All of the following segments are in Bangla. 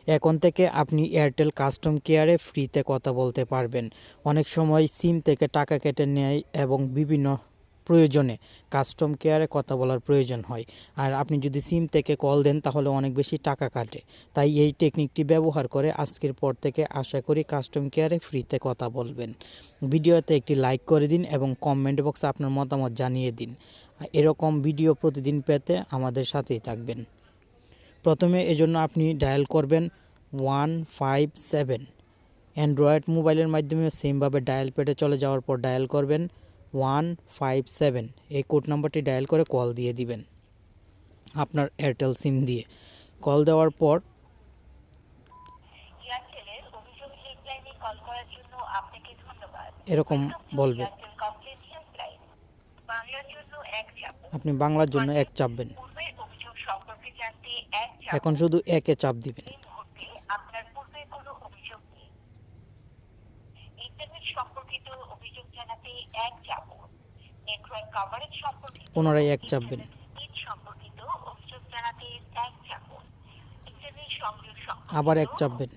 এখন থেকে আপনি এয়ারটেল কাস্টম কেয়ারে ফ্রিতে কথা বলতে পারবেন। অনেক সময় সিম থেকে টাকা কেটে নেয় এবং বিভিন্ন প্রয়োজনে কাস্টম কেয়ারে কথা বলার প্রয়োজন হয়। আর আপনি যদি সিম থেকে কল দেন তাহলে অনেক বেশি টাকা কাটে। তাই এই টেকনিকটি ব্যবহার করে আজকের পর থেকে আশা করি কাস্টম কেয়ারে ফ্রিতে কথা বলবেন। ভিডিওতে একটি লাইক করে দিন এবং কমেন্ট বক্সে আপনার মতামত জানিয়ে দিন। এরকম ভিডিও প্রতিদিন পেতে আমাদের সাথেই থাকবেন। প্রথমে এজন্য আপনি ডায়াল করবেন 157। অ্যান্ড্রয়েড মোবাইলের মাধ্যমে সেমভাবে ডায়াল প্যাডে চলে যাওয়ার পর ডায়াল করবেন 157। এই কোড নাম্বারটি ডায়াল করে কল দিয়ে দিবেন আপনার এয়ারটেল সিম দিয়ে। কল দেওয়ার পর এরকম বলবে, আপনি বাংলার জন্য এক চাপবেন। এখন শুধু একে চাপ দিবেন। পুনরায় এক চাপবেন। আবার এক চাপবেন।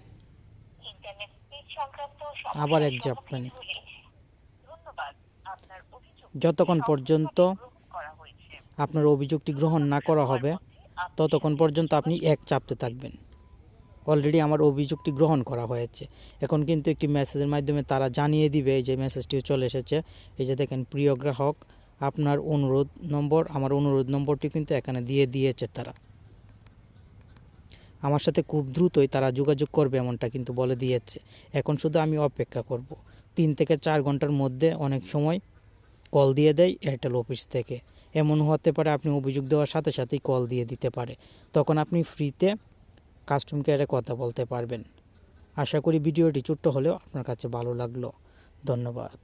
আবার এক চাপবেন। যতক্ষণ পর্যন্ত আপনার অভিযোগটি গ্রহণ না করা হবে ততক্ষণ পর্যন্ত আপনি এক চাপতে থাকবেন। অলরেডি আমার অভিযোগটি গ্রহণ করা হয়েছে। এখন কিন্তু একটি মেসেজের মাধ্যমে তারা জানিয়ে দিবে যে মেসেজটিও চলে এসেছে। এই যে দেখেন, প্রিয় গ্রাহক, আপনার অনুরোধ নম্বর, আমার অনুরোধ নম্বরটি কিন্তু এখানে দিয়ে দিয়েছে তারা। আমার সাথে খুব দ্রুতই তারা যোগাযোগ করবে এমনটা কিন্তু বলে দিয়েছে। এখন শুধু আমি অপেক্ষা করব। 3 থেকে 4 ঘন্টার মধ্যে অনেক সময় কল দিয়ে দেয় এয়ারটেল অফিস থেকে। এমন হতে পারে আপনি অভিযোগ দেওয়ার সাথে সাথেই কল দিয়ে দিতে পারে। তখন আপনি ফ্রিতে কাস্টম কেয়ারে কথা বলতে পারবেন। আশা করি ভিডিওটি ছোট্ট হলেও আপনার কাছে ভালো লাগলো। ধন্যবাদ।